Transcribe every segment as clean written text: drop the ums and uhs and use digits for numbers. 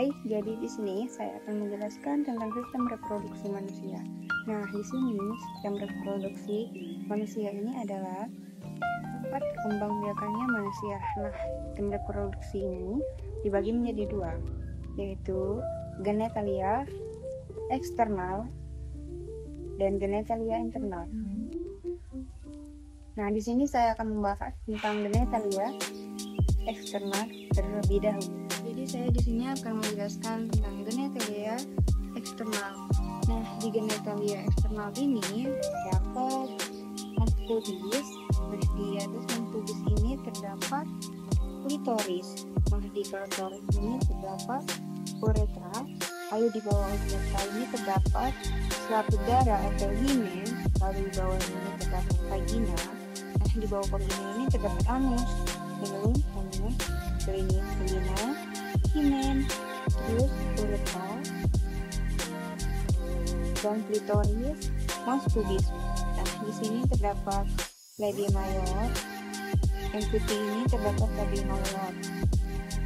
Hai, jadi di sini saya akan menjelaskan tentang sistem reproduksi manusia. Nah, di sini sistem reproduksi manusia ini adalah tempat kembangbiakannya manusia. Nah, sistem reproduksi ini dibagi menjadi dua, yaitu genitalia eksternal dan genitalia internal. Nah, di sini saya akan membahas tentang genitalia eksternal terlebih dahulu. Jadi saya di sini akan menjelaskan tentang genitalia eksternal. Nah, di genitalia eksternal ini terdapat pubis. Nah, di atas pubis ini terdapat klitoris. Nah, di klitoris ini terdapat uretra. Lalu di bawah uretra ini terdapat selaput darah atau himen. Lalu di bawah ini terdapat vagina. Nah, di bawah vagina ini terdapat anus. Lalu anus, klinis, vagina, himen, terus uretra, dan klitoris, mons pubis. Nah, di sini terdapat labia major. Yang putih ini terdapat labia major.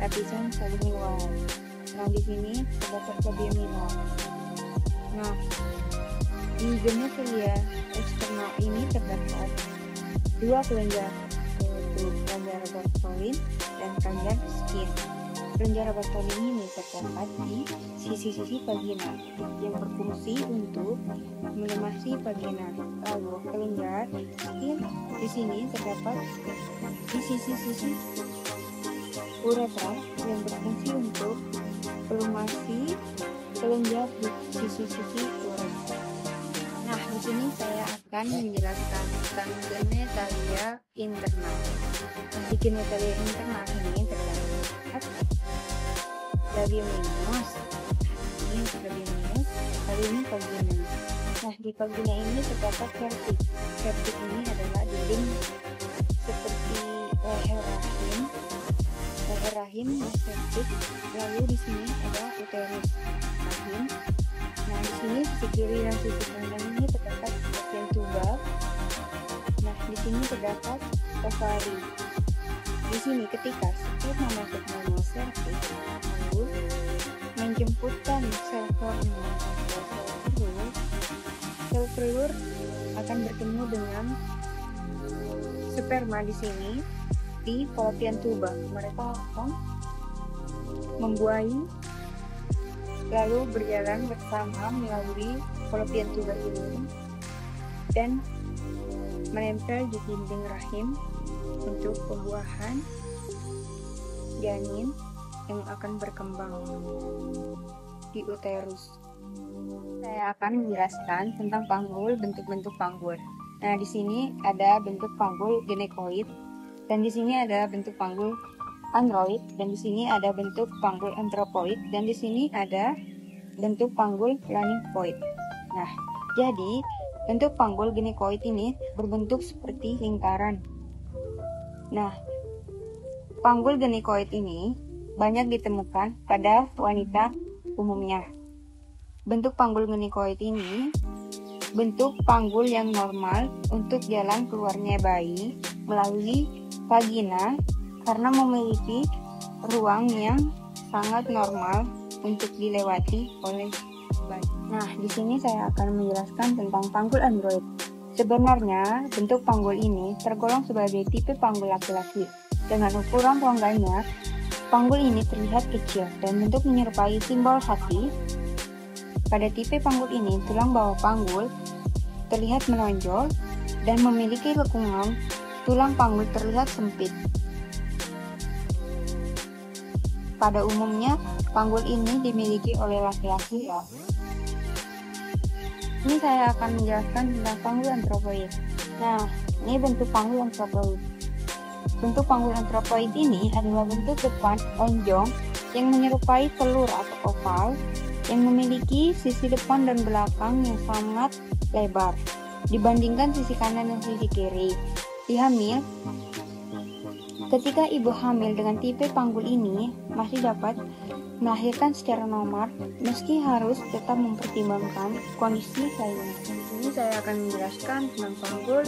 Lapisan sublingual. Nah, di sini terdapat labia minor. Nah, di genitalia eksternal ini terdapat dua kelenjar, yaitu kelenjar Bartholin dan kelenjar skin. Kelenjar Bartholin ini terdapat di sisi-sisi vagina yang berfungsi untuk melemasi vagina. Lalu kelenjar skin di sini terdapat di sisi-sisi uretra yang berfungsi untuk melemasi kelenjar di sisi-sisi uretra. Nah, di sini saya akan menjelaskan tentang genitalia internal. Di genitalia internal ini terdapat labia minus. Ini labia minus, lalu ini vagina. Nah, di vagina ini terdapat cervix. Cervix ini adalah dinding seperti leher rahim, cervix. Lalu di sini ada uterus rahim. Nah, di sini sisi kiri dan sisi kanan ini terdapat bagian tuba. Nah, di sini terdapat ovari. Di sini ketika sperma masuk dalam cervix, lalu menjemputkan sel telur akan bertemu dengan sperma di sini di fallopian tuba. Mereka akan membuahi lalu berjalan bersama melalui fallopian tuba ini dan menempel di dinding rahim untuk pembuahan janin yang akan berkembang di uterus. Saya akan menjelaskan tentang panggul, bentuk-bentuk panggul. Nah, di sini ada bentuk panggul ginekoid dan di sini ada bentuk panggul android, dan di sini ada bentuk panggul antropoid, dan di sini ada bentuk panggul planipoid. Nah, jadi bentuk panggul ginekoid ini berbentuk seperti lingkaran. Nah, panggul ginekoid ini banyak ditemukan pada wanita umumnya. Bentuk panggul ginekoid ini bentuk panggul yang normal untuk jalan keluarnya bayi melalui vagina karena memiliki ruang yang sangat normal untuk dilewati oleh bayi. Nah, di sini saya akan menjelaskan tentang panggul android. Sebenarnya, bentuk panggul ini tergolong sebagai tipe panggul laki-laki. Dengan ukuran rongganya, panggul ini terlihat kecil dan bentuk menyerupai simbol hati. Pada tipe panggul ini, tulang bawah panggul terlihat menonjol dan memiliki lekungan. Tulang panggul terlihat sempit. Pada umumnya, panggul ini dimiliki oleh laki-laki. Ini saya akan menjelaskan tentang panggul antropoid. Nah, ini bentuk panggul antropoid. Bentuk panggul antropoid ini adalah bentuk depan onjong yang menyerupai telur atau oval yang memiliki sisi depan dan belakang yang sangat lebar dibandingkan sisi kanan dan sisi kiri. Di hamil, ketika ibu hamil dengan tipe panggul ini masih dapat melahirkan secara normal meski harus tetap mempertimbangkan kondisi lainnya. Ini saya akan menjelaskan tentang panggul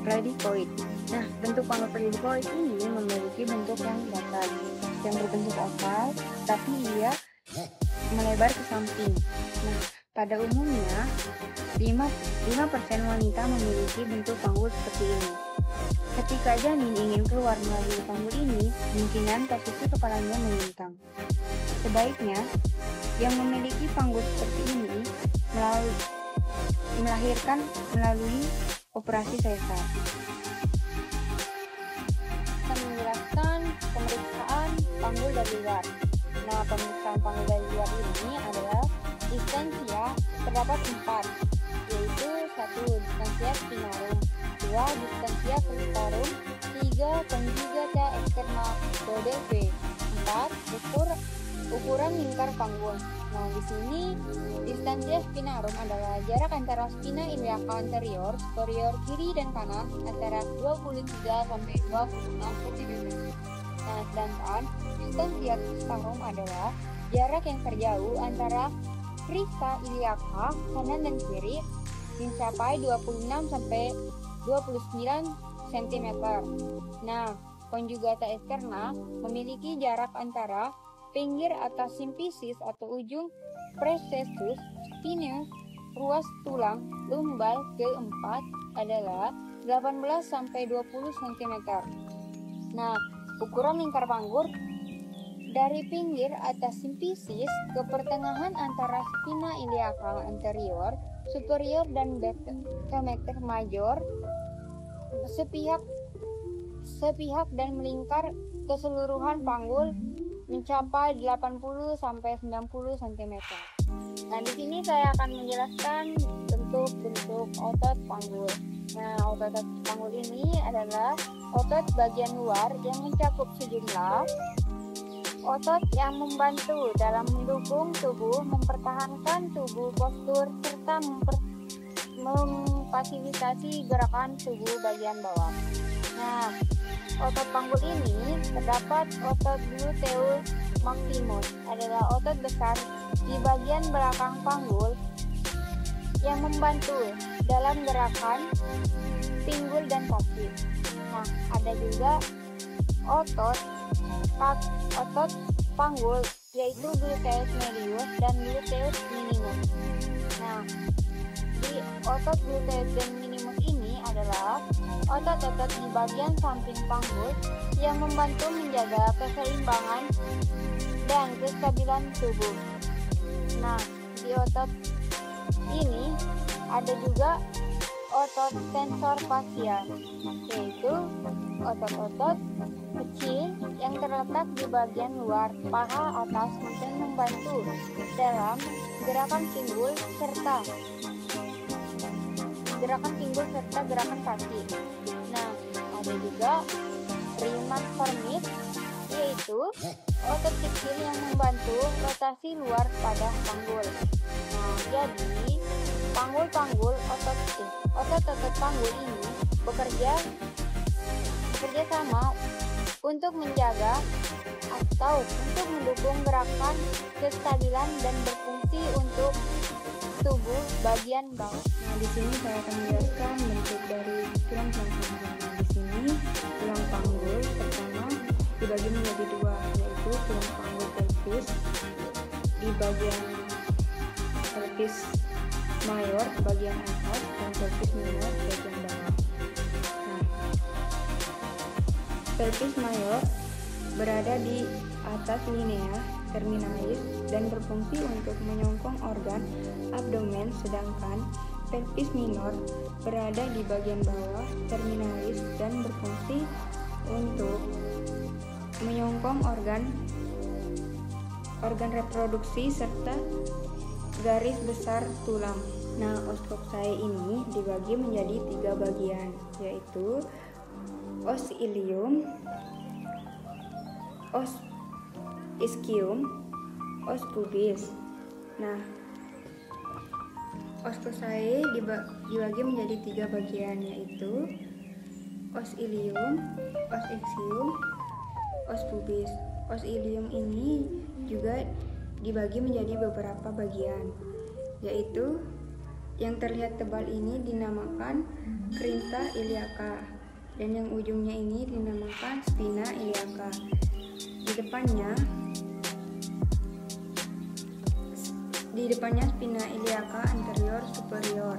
radicoid. Nah, bentuk panggul radicoid ini memiliki bentuk yang datar, yang berbentuk oval, tapi ia melebar ke samping. Nah, pada umumnya 5% wanita memiliki bentuk panggul seperti ini. Ketika janin ingin keluar melalui panggul ini, kemungkinan posisi kepalanya melintang. Sebaiknya, yang memiliki panggul seperti ini melahirkan melalui operasi sesar. Kita menjelaskan pemeriksaan panggul dari luar. Nah, pemeriksaan panggul dari luar ini adalah distansia, terdapat 4, yaitu 1. Distansia spinarum, 2. Distansia clitorum, 3. Conjugata externa kode V, 4. Ukuran lingkar panggul. Nah, di sini distansia spinarum adalah jarak antara spina iliaca anterior, superior kiri dan kanan antara 23 sampai 26 cm. Nah, sedangkan distansia clitorum adalah jarak yang terjauh antara crista iliaca kanan dan kiri mencapai 26 sampai 29 cm. Nah, conjugata externa memiliki jarak antara pinggir atas simpisis atau ujung precesus spinous ruas tulang lumbal keempat adalah 18 sampai 20 cm. Nah, ukuran lingkar panggul dari pinggir atas simpisis ke pertengahan antara spina iliaca anterior, superior dan demeter major sepihak dan melingkar keseluruhan panggul mencapai 80 sampai 90 cm. Nah, di sini saya akan menjelaskan bentuk-bentuk otot panggul. Nah, otot panggul ini adalah otot bagian luar yang mencakup sejumlah otot yang membantu dalam mendukung tubuh, mempertahankan tubuh postur, serta memfasilitasi gerakan tubuh bagian bawah. Nah, otot panggul ini terdapat otot gluteus maximus, adalah otot besar di bagian belakang panggul yang membantu dalam gerakan pinggul dan kaki. Nah, ada juga otot panggul yaitu gluteus medius dan gluteus minimus. Nah, di otot gluteus dan minimus ini adalah otot-otot di bagian samping panggul yang membantu menjaga keseimbangan dan kestabilan tubuh. Nah, di otot ini ada juga otot sensor fasia, yaitu otot-otot kecil yang terletak di bagian luar paha atas dan membantu dalam gerakan pinggul serta gerakan kaki. Nah, ada juga rhinacornis, yaitu otot kecil yang membantu rotasi luar pada panggul. Nah, jadi otot-otot panggul ini bekerja sama untuk menjaga atau untuk mendukung gerakan kestabilan dan berfungsi untuk tubuh bagian bawah. Nah, di sini saya akan menjelaskan bentuk dari tulang panggul. Nah, di sini tulang panggul pertama dibagi menjadi dua, yaitu tulang panggul pelvis di bagian pelvis mayor bagian atas dan pelvis minor bagian bawah. Nah, pelvis mayor berada di atas linea terminalis dan berfungsi untuk menyongkong organ abdomen, sedangkan pelvis minor berada di bagian bawah terminalis dan berfungsi untuk menyongkong organ reproduksi serta garis besar tulang. Nah, osteococcai ini dibagi menjadi 3 bagian, yaitu os ilium, os ischium, os pubis. Nah, osteococcai dibagi menjadi 3 bagian, yaitu os ilium, os ischium, os pubis. Os ilium ini juga dibagi menjadi beberapa bagian, yaitu yang terlihat tebal ini dinamakan crista iliaca dan yang ujungnya ini dinamakan spina iliaca. Di depannya Di depannya spina iliaca anterior superior,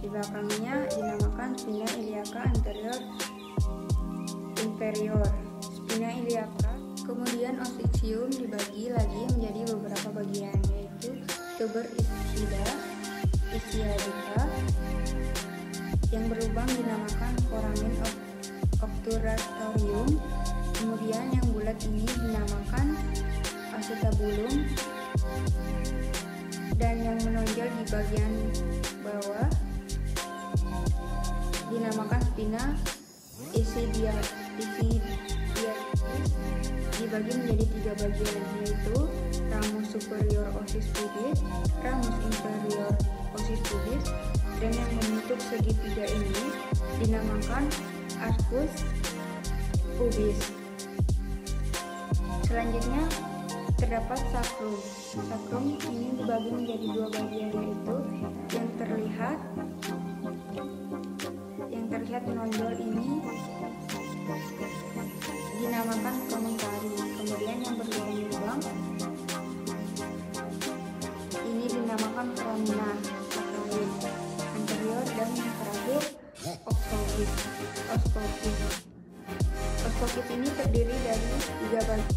di belakangnya dinamakan spina iliaca anterior inferior. Spina iliaca, kemudian os ischium dibagi lagi menjadi beberapa bagian, yaitu tuber ischiadica yang berlubang dinamakan foramen obturatorium. Kemudian yang bulat ini dinamakan acetabulum, dan yang menonjol di bagian bawah dinamakan spina ischiadicis, dibagi menjadi 3 bagian, yaitu ramus superior osis pubis, ramus inferior osis pubis, dan yang membentuk segitiga ini dinamakan arcus pubis. Selanjutnya terdapat sakrum. Sakrum ini dibagi menjadi 2 bagian, yaitu yang terlihat menonjol ini dinamakan promontory. Kemudian yang berlubang-lubang ini dinamakan foramina sacralis anterior, dan yang terakhir oskopis. Oskopis ini terdiri dari 3 bagian.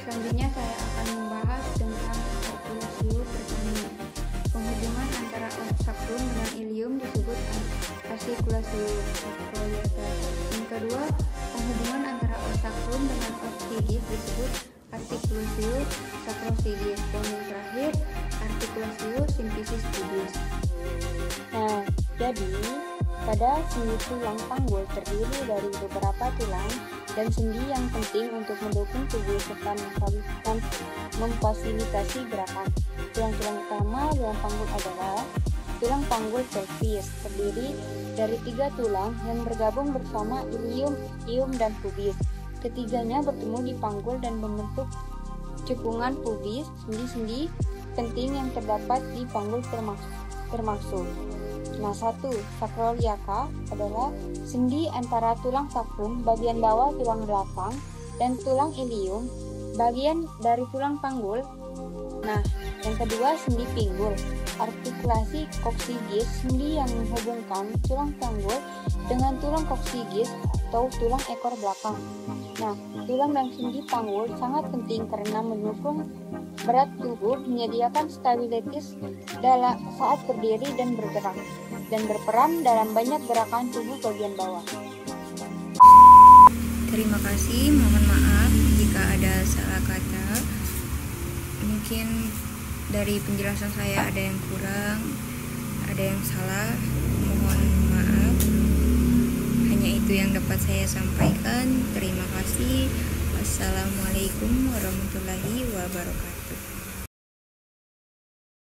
Selanjutnya saya akan membahas tentang articulatio pertama. Penghubungan antara os sacrum dengan ilium disebut articulatio sacroiliaca. Yang kedua, penghubungan antara os sacrum dengan os sigis disebut articulatio sacrosigis. Dan yang terakhir, articulatio symphysis pubis. Nah, jadi pada sendi tulang panggul terdiri dari beberapa tulang dan sendi yang penting untuk mendukung tubuh serta memfasilitasi gerakan. Tulang-tulang utama dalam panggul adalah tulang panggul pelvis, terdiri dari 3 tulang yang bergabung bersama ilium, ischium, dan pubis. Ketiganya bertemu di panggul dan membentuk cekungan pubis. Sendi-sendi penting yang terdapat di panggul termaksud. Nah, 1. Sacroiliaca adalah sendi antara tulang sacrum bagian bawah tulang belakang dan tulang ilium bagian dari tulang panggul. Nah, yang kedua sendi pinggul. Artikulasi koksigis, sendi yang menghubungkan tulang panggul dengan tulang koksigis atau tulang ekor belakang. Nah, tulang dan sendi panggul sangat penting karena mendukung berat tubuh, menyediakan stabilitas saat berdiri dan bergerak, dan berperan dalam banyak gerakan tubuh bagian bawah. Terima kasih, mohon maaf jika ada salah kata. Mungkin dari penjelasan saya ada yang kurang, ada yang salah, mohon maaf. Hanya itu yang dapat saya sampaikan. Terima kasih. Wassalamualaikum warahmatullahi wabarakatuh.